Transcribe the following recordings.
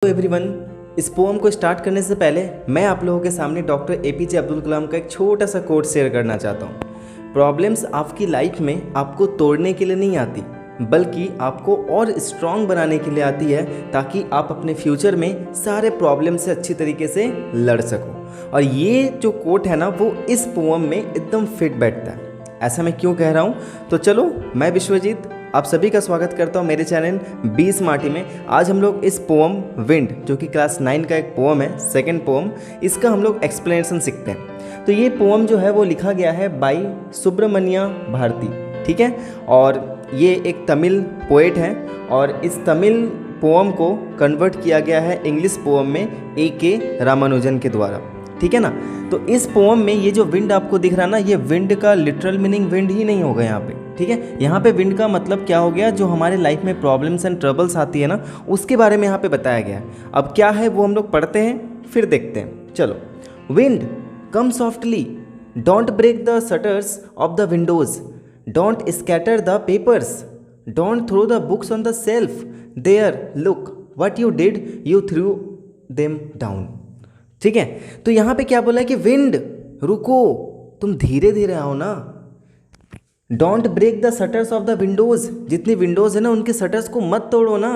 Everyone. इस pome को start करने से पहले मैं आप लोगों के सामने डॉक्टर एपीजे अब्दुल कलाम का एक छोटा सा कोट शेयर करना चाहता हूँ। प्रॉब्लम्स आपकी लाइफ में आपको तोड़ने के लिए नहीं आती, बल्कि आपको और स्ट्रॉन्ग बनाने के लिए आती है, ताकि आप अपने फ्यूचर में सारे प्रॉब्लम से अच्छी तरीके से लड़ सको। और ये जो कोट है ना, वो इस पोम में एकदम फिट बैठता है। ऐसा मैं क्यों कह रहा हूँ, तो चलो मैं विश्वजीत आप सभी का स्वागत करता हूँ मेरे चैनल बी स्मार्टी में। आज हम लोग इस पोम विंड, जो कि क्लास 9 का एक पोम है, सेकंड पोम, इसका हम लोग एक्सप्लेनेशन सीखते हैं। तो ये पोम जो है वो लिखा गया है बाई सुब्रमण्य भारती, ठीक है। और ये एक तमिल पोएट है, और इस तमिल पोम को कन्वर्ट किया गया है इंग्लिश पोम में A.K. रामानुजन के द्वारा, ठीक है ना। तो इस पोम में ये जो विंड आपको दिख रहा है ना, ये विंड का लिटरल मीनिंग विंड ही नहीं होगा यहाँ पे, ठीक है। यहाँ पे विंड का मतलब क्या हो गया, जो हमारे लाइफ में प्रॉब्लम्स एंड ट्रबल्स आती है ना, उसके बारे में यहाँ पे बताया गया है। अब क्या है वो हम लोग पढ़ते हैं, फिर देखते हैं। चलो। Wind come softly, don't break the shutters of the windows, don't scatter the papers, don't throw the books on the shelf, there look what you did, you threw them down, ठीक है। तो यहाँ पे क्या बोला है कि विंड रुको, तुम धीरे धीरे आओ ना। Don't break the shutters of the windows, जितनी विंडोज है ना उनके शटर्स को मत तोड़ो ना।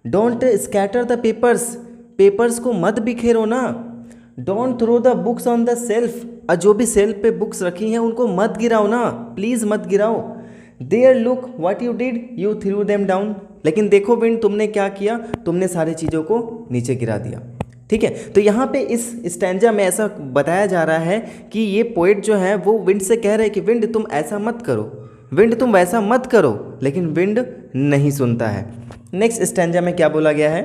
Don't scatter the papers, papers को मत बिखेरो ना। Don't throw the books on the shelf, और जो भी सेल्फ पे बुक्स रखी हैं उनको मत गिराओ ना, प्लीज़ मत गिराओ। There look what you did, you threw them down, लेकिन देखो विंड तुमने क्या किया, तुमने सारी चीज़ों को नीचे गिरा दिया, ठीक है। तो यहाँ पे इस स्टैंजा में ऐसा बताया जा रहा है कि ये पोएट जो है वो विंड से कह रहे हैं कि विंड तुम ऐसा मत करो, विंड तुम वैसा मत करो, लेकिन विंड नहीं सुनता है। नेक्स्ट स्टैंजा में क्या बोला गया है,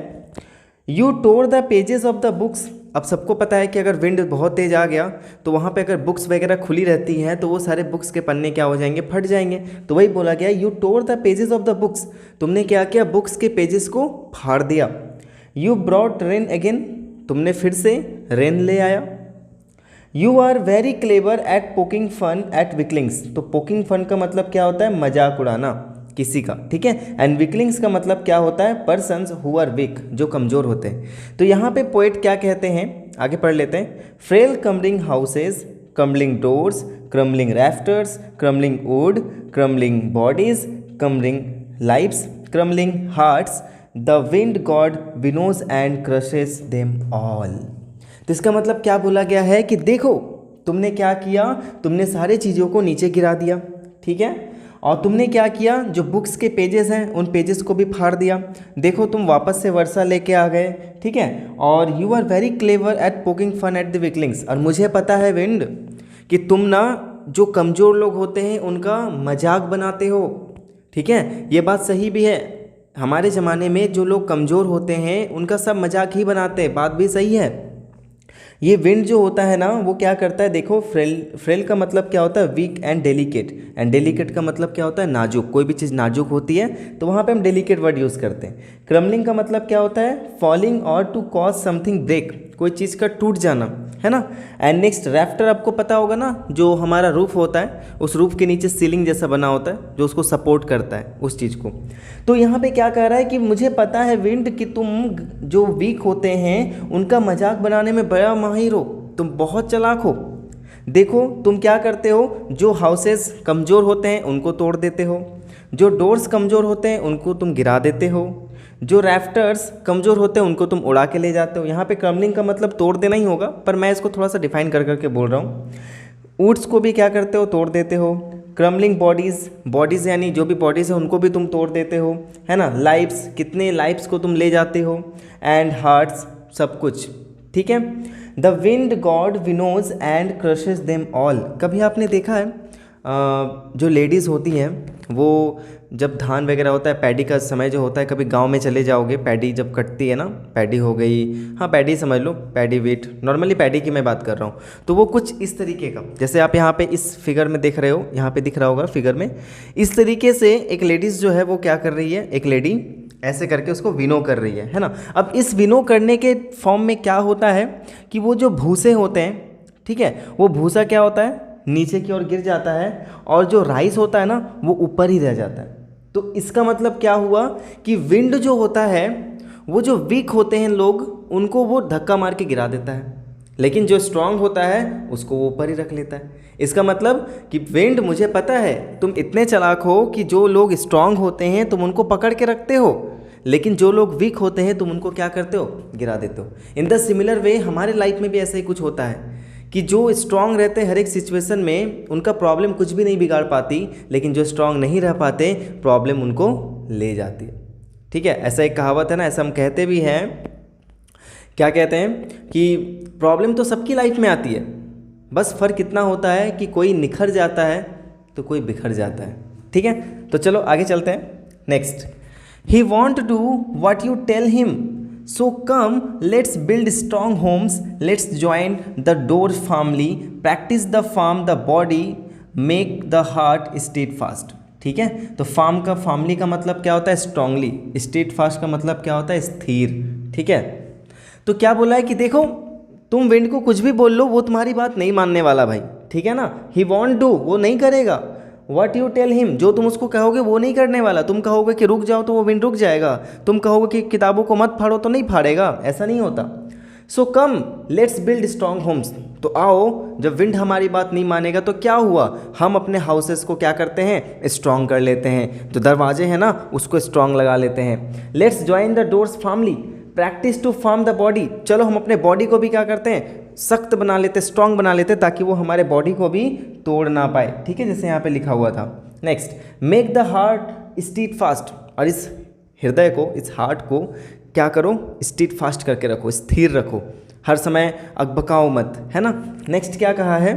you tore the pages of the books. अब सबको पता है कि अगर विंड बहुत तेज आ गया तो वहाँ पे अगर बुक्स वगैरह खुली रहती हैं तो वो सारे बुक्स के पन्ने क्या हो जाएंगे, फट जाएंगे। तो वही बोला गया, you tore the pages of the books, तुमने क्या किया, बुक्स के पेजेस को फाड़ दिया। यू ब्रॉट रेन अगेन, तुमने फिर से रेन ले आया। You are very clever at poking fun at weaklings, तो पोकिंग फन का मतलब क्या होता है, मजाक उड़ाना किसी का, ठीक है। एंड विकलिंग्स का मतलब क्या होता है, पर्सन्स हु आर वीक, जो कमज़ोर होते हैं। तो यहाँ पे पोएट क्या कहते हैं, आगे पढ़ लेते हैं। Frail crumbling houses, crumbling doors, crumbling rafters, crumbling wood, crumbling bodies, crumbling lives, crumbling hearts, the wind god winnows and crushes them all. तो इसका मतलब क्या बोला गया है कि देखो तुमने क्या किया, तुमने सारे चीज़ों को नीचे गिरा दिया, ठीक है। और तुमने क्या किया, जो बुक्स के पेजेस हैं उन पेजेस को भी फाड़ दिया। देखो तुम वापस से वर्षा लेके आ गए, ठीक है। और you are very clever at poking fun at the weaklings, और मुझे पता है विंड कि तुम ना जो कमज़ोर लोग होते हैं उनका मजाक बनाते हो, ठीक है। ये बात सही भी है, हमारे ज़माने में जो लोग कमज़ोर होते हैं उनका सब मजाक ही बनाते हैं, बात भी सही है। ये विंड जो होता है ना, वो क्या करता है, देखो फ्रेल का मतलब क्या होता है, weak and delicate, and delicate का मतलब क्या होता है, नाजुक। कोई भी चीज़ नाजुक होती है तो वहाँ पे हम डेलिकेट वर्ड यूज़ करते हैं। क्रम्बलिंग का मतलब क्या होता है, फॉलिंग और टू कॉज समथिंग ब्रेक, कोई चीज़ का टूट जाना, है ना। एंड नेक्स्ट रैफ्टर, आपको पता होगा ना, जो हमारा रूफ होता है उस रूफ के नीचे सीलिंग जैसा बना होता है जो उसको सपोर्ट करता है उस चीज़ को। तो यहाँ पे क्या कह रहा है कि मुझे पता है विंड कि तुम जो वीक होते हैं उनका मजाक बनाने में बड़ा माहिर हो, तुम बहुत चालाक हो। देखो तुम क्या करते हो, जो हाउसेस कमज़ोर होते हैं उनको तोड़ देते हो, जो डोर्स कमज़ोर होते हैं उनको तुम गिरा देते हो, जो रैफ्टर्स कमज़ोर होते हैं उनको तुम उड़ा के ले जाते हो। यहाँ पे क्रम्बलिंग का मतलब तोड़ देना ही होगा, पर मैं इसको थोड़ा सा डिफाइन कर करके बोल रहा हूँ। वुड्स को भी क्या करते हो, तोड़ देते हो। क्रम्बलिंग बॉडीज़, बॉडीज़ यानी जो भी बॉडीज़ है उनको भी तुम तोड़ देते हो, है ना। लाइव्स, कितने लाइव्स को तुम ले जाते हो। एंड हार्ट्स, सब कुछ, ठीक है। The wind god winnows and crushes them all. कभी आपने देखा है जो लेडीज़ होती हैं वो जब धान वगैरह होता है, पैडी का समय जो होता है, कभी गांव में चले जाओगे, पैडी जब कटती है ना, पैडी हो गई, हाँ पैडी समझ लो, पैडी वेट, नॉर्मली पैडी की मैं बात कर रहा हूँ। तो वो कुछ इस तरीके का, जैसे आप यहाँ पे इस फिगर में देख रहे हो, यहाँ पे दिख रहा होगा फिगर में, इस तरीके से एक लेडीज़ जो है वो क्या कर रही है, एक लेडी ऐसे करके उसको विनो कर रही है ना। अब इस विनो करने के फॉर्म में क्या होता है कि वो जो भूसे होते हैं, ठीक है, वो भूसा क्या होता है, नीचे की ओर गिर जाता है, और जो राइस होता है ना वो ऊपर ही रह जाता है। तो इसका मतलब क्या हुआ कि विंड जो होता है वो जो वीक होते हैं लोग उनको वो धक्का मार के गिरा देता है, लेकिन जो स्ट्रांग होता है उसको वो ऊपर ही रख लेता है। इसका मतलब कि विंड, मुझे पता है तुम इतने चालाक हो कि जो लोग स्ट्रांग होते हैं तुम उनको पकड़ के रखते हो, लेकिन जो लोग वीक होते हैं तुम उनको क्या करते हो, गिरा देते हो। इन द सिमिलर वे हमारे लाइफ में भी ऐसा ही कुछ होता है कि जो स्ट्रांग रहते हैं हर एक सिचुएशन में उनका प्रॉब्लम कुछ भी नहीं बिगाड़ पाती, लेकिन जो स्ट्रांग नहीं रह पाते प्रॉब्लम उनको ले जाती है। ठीक है, ऐसा एक कहावत है ना, ऐसा हम कहते भी हैं, क्या कहते हैं कि प्रॉब्लम तो सबकी लाइफ में आती है, बस फ़र्क इतना होता है कि कोई निखर जाता है तो कोई बिखर जाता है। ठीक है, तो चलो आगे चलते हैं। Next, he want to do what you tell him, so come let's build strong homes, let's join the door firmly, practise the form the body, make the heart steadfast. ठीक है, तो फार्म का, family का मतलब क्या होता है, strongly. State fast का मतलब क्या होता है, स्थिर। ठीक है, तो क्या बोला है कि देखो तुम विंड को कुछ भी बोल लो वो तुम्हारी बात नहीं मानने वाला भाई। ठीक है ना, ही वॉन्ट डू, वो नहीं करेगा, व्हाट यू टेल हिम, जो तुम उसको कहोगे वो नहीं करने वाला। तुम कहोगे कि रुक जाओ तो वो विंड रुक जाएगा, तुम कहोगे कि किताबों को मत फाड़ो तो नहीं फाड़ेगा, ऐसा नहीं होता। So come let's build strong homes, तो आओ, जब विंड हमारी बात नहीं मानेगा तो क्या हुआ, हम अपने हाउसेस को क्या करते हैं, स्ट्रॉन्ग कर लेते हैं। जो दरवाजे हैं ना उसको स्ट्रॉन्ग लगा लेते हैं। Let's join the doors firmly, practise to form the body, चलो हम अपने बॉडी को भी क्या करते हैं, सख्त बना लेते, स्ट्रॉन्ग बना लेते, ताकि वो हमारे बॉडी को भी तोड़ ना पाए। ठीक है, जैसे यहाँ पे लिखा हुआ था। Next, make the heart stead fast, और इस हृदय को, इस हार्ट को क्या करो, स्टीड फास्ट करके रखो, स्थिर रखो, हर समय अकबकाओ मत, है ना। नेक्स्ट क्या कहा है,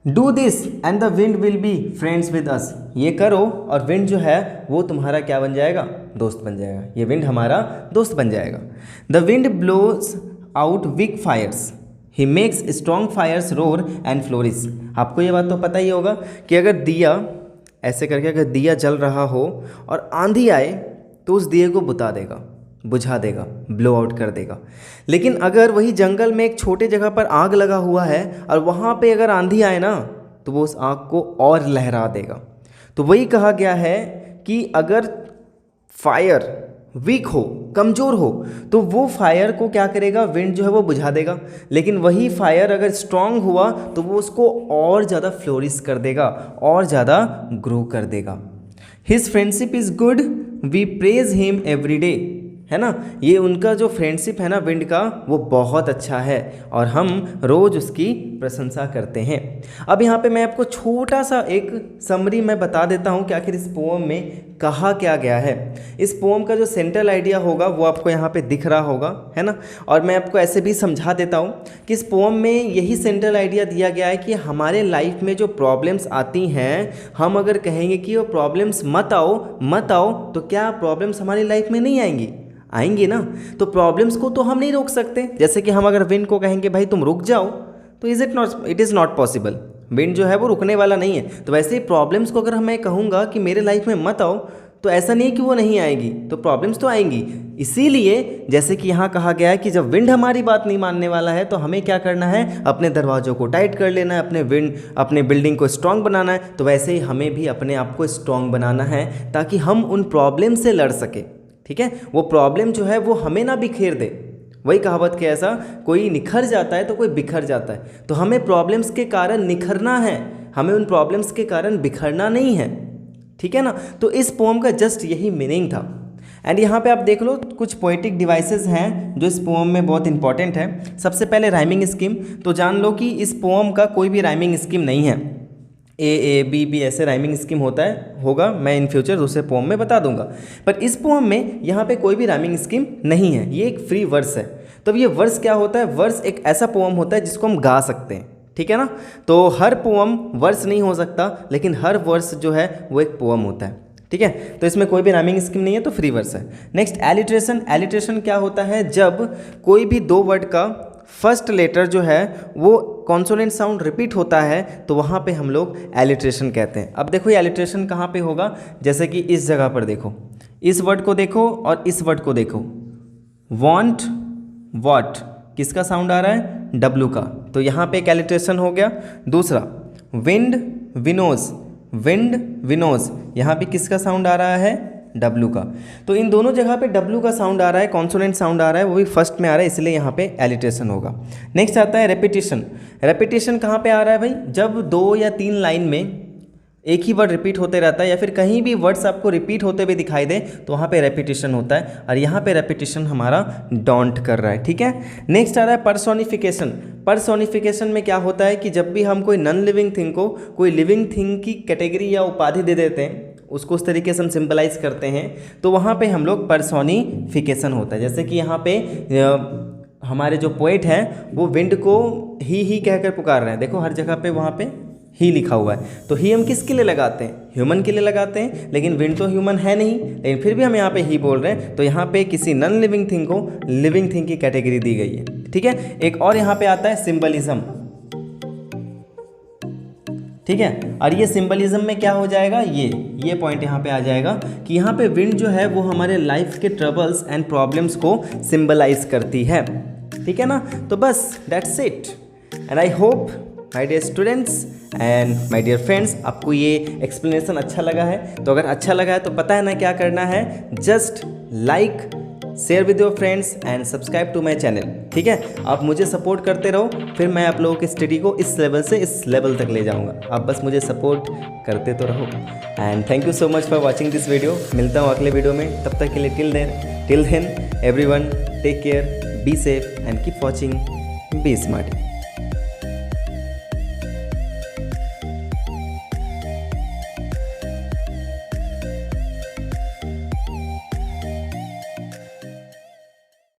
do this and the wind will be friends with us, ये करो और विंड जो है वो तुम्हारा क्या बन जाएगा, दोस्त बन जाएगा। ये विंड हमारा दोस्त बन जाएगा। The wind blows out weak fires, he makes strong fires roar and flourish. आपको ये बात तो पता ही होगा कि अगर दिया ऐसे करके, अगर दिया जल रहा हो और आंधी आए तो उस दिए को बुता देगा, बुझा देगा, ब्लो आउट कर देगा। लेकिन अगर वही जंगल में एक छोटे जगह पर आग लगा हुआ है और वहाँ पे अगर आंधी आए ना तो वो उस आग को और लहरा देगा। तो वही कहा गया है कि अगर फायर वीक हो, कमज़ोर हो, तो वो फायर को क्या करेगा, विंड जो है वो बुझा देगा। लेकिन वही फायर अगर स्ट्रांग हुआ तो वो उसको और ज़्यादा फ्लोरिश कर देगा, और ज़्यादा ग्रो कर देगा। His friendship is good, we praise him every day, है ना। ये उनका जो फ्रेंडशिप है ना विंड का, वो बहुत अच्छा है और हम रोज़ उसकी प्रशंसा करते हैं। अब यहाँ पे मैं आपको छोटा सा एक समरी मैं बता देता हूँ कि आखिर इस पोम में कहा क्या गया है। इस पोम का जो सेंट्रल आइडिया होगा वो आपको यहाँ पे दिख रहा होगा, है ना। और मैं आपको ऐसे भी समझा देता हूँ कि इस पोम में यही सेंट्रल आइडिया दिया गया है कि हमारे लाइफ में जो प्रॉब्लम्स आती हैं, हम अगर कहेंगे कि वो प्रॉब्लम्स मत आओ मत आओ, तो क्या प्रॉब्लम्स हमारी लाइफ में नहीं आएंगी, आएंगी ना। तो प्रॉब्लम्स को तो हम नहीं रोक सकते। जैसे कि हम अगर विंड को कहेंगे भाई तुम रुक जाओ, तो it is not possible, wind जो है वो रुकने वाला नहीं है। तो वैसे ही प्रॉब्लम्स को अगर मैं कहूँगा कि मेरे लाइफ में मत आओ, तो ऐसा नहीं है कि वो नहीं आएगी, तो प्रॉब्लम्स तो आएंगी। इसीलिए जैसे कि यहाँ कहा गया है कि जब विंड हमारी बात नहीं मानने वाला है तो हमें क्या करना है, अपने दरवाज़ों को टाइट कर लेना है, अपने बिल्डिंग को स्ट्रॉन्ग बनाना है। तो वैसे ही हमें भी अपने आप को स्ट्रॉन्ग बनाना है ताकि हम उन प्रॉब्लम से लड़ सकें। ठीक है, वो प्रॉब्लम जो है वो हमें ना बिखेर दे। वही कहावत के ऐसा, कोई निखर जाता है तो कोई बिखर जाता है। तो हमें प्रॉब्लम्स के कारण निखरना है, हमें उन प्रॉब्लम्स के कारण बिखरना नहीं है। ठीक है ना। तो इस पोम का जस्ट यही मीनिंग था। एंड यहाँ पे आप देख लो कुछ पोएटिक डिवाइसेस हैं जो इस पोम में बहुत इंपॉर्टेंट है। सबसे पहले राइमिंग स्कीम, तो जान लो कि इस पोम का कोई भी राइमिंग स्कीम नहीं है। ए बी बी ऐसे राइमिंग स्कीम होगा, मैं इन फ्यूचर दूसरे पोम में बता दूंगा। पर इस पोम में यहाँ पे कोई भी राइमिंग स्कीम नहीं है, ये एक फ्री वर्स है। तो ये वर्स क्या होता है, वर्स एक ऐसा पोम होता है जिसको हम गा सकते हैं। ठीक है ना। तो हर पोम वर्स नहीं हो सकता, लेकिन हर वर्स जो है वो एक पोम होता है। ठीक है, तो इसमें कोई भी राइमिंग स्कीम नहीं है, तो फ्री वर्स है। Next, alliteration. एलिट्रेशन क्या होता है, जब कोई भी दो वर्ड का फर्स्ट लेटर जो है वो कॉन्सोनेंट साउंड रिपीट होता है तो वहाँ पे हम लोग एलिट्रेशन कहते हैं। अब देखो ये एलिट्रेशन कहाँ पे होगा, जैसे कि इस जगह पर देखो, इस वर्ड को देखो और इस वर्ड को देखो, वांट वॉट, किसका साउंड आ रहा है, डब्लू का, तो यहाँ पे एक एलिट्रेशन हो गया। दूसरा, विंड विनोज, विंड विनोज, यहाँ पे किसका साउंड आ रहा है, डब्ल्यू का। तो इन दोनों जगह पे डब्ल्यू का साउंड आ रहा है, कॉन्सोनेंट साउंड आ रहा है, वो भी फर्स्ट में आ रहा है, इसलिए यहाँ पे एलिट्रेशन होगा। नेक्स्ट आता है रेपिटेशन। रेपिटेशन कहाँ पे आ रहा है भाई? जब 2 या 3 लाइन में एक ही वर्ड रिपीट होते रहता है या फिर कहीं भी वर्ड्स आपको रिपीट होते हुए दिखाई दे तो वहाँ पे रेपिटेशन होता है, और यहाँ पे रेपिटेशन हमारा डोंट कर रहा है, ठीक है। नेक्स्ट आ रहा है पर्सोनिफिकेशन। पर्सोनिफिकेशन में क्या होता है कि जब भी हम कोई नॉन लिविंग थिंग को कोई लिविंग थिंग की कैटेगरी या उपाधि दे देते हैं, उसको उस तरीके से हम सिंबलाइज करते हैं, तो वहाँ पे हम लोग पर्सोनिफिकेशन होता है। जैसे कि यहाँ पे हमारे जो पोएट हैं वो विंड को ही कहकर पुकार रहे हैं, देखो हर जगह पे वहाँ पे ही लिखा हुआ है। तो ही हम किसके लिए लगाते हैं? ह्यूमन के लिए लगाते हैं, लेकिन विंड तो ह्यूमन है नहीं, लेकिन फिर भी हम यहाँ पे ही बोल रहे हैं, तो यहाँ पे किसी नॉन लिविंग थिंग को लिविंग थिंग की कैटेगरी दी गई है, ठीक है। एक और यहाँ पे आता है सिंबलिज्म, ठीक है। और ये सिंबलिज्म में क्या हो जाएगा, ये पॉइंट यहाँ पे आ जाएगा कि यहाँ पे विंड जो है वो हमारे लाइफ के ट्रबल्स एंड प्रॉब्लम्स को सिंबलाइज करती है, ठीक है ना। तो बस that's it, and I hope my dear students and my dear friends आपको ये एक्सप्लेनेशन अच्छा लगा है। तो अगर अच्छा लगा है तो पता है ना क्या करना है, just like, share with your friends and subscribe to my channel, ठीक है। आप मुझे सपोर्ट करते रहो, फिर मैं आप लोगों की स्टडी को इस लेवल से इस लेवल तक ले जाऊंगा। आप बस मुझे सपोर्ट करते तो रहो, and thank you so much for watching this video. मिलता हूँ अगले वीडियो में, तब तक के लिए till then everyone take care, be safe and keep watching, be smart.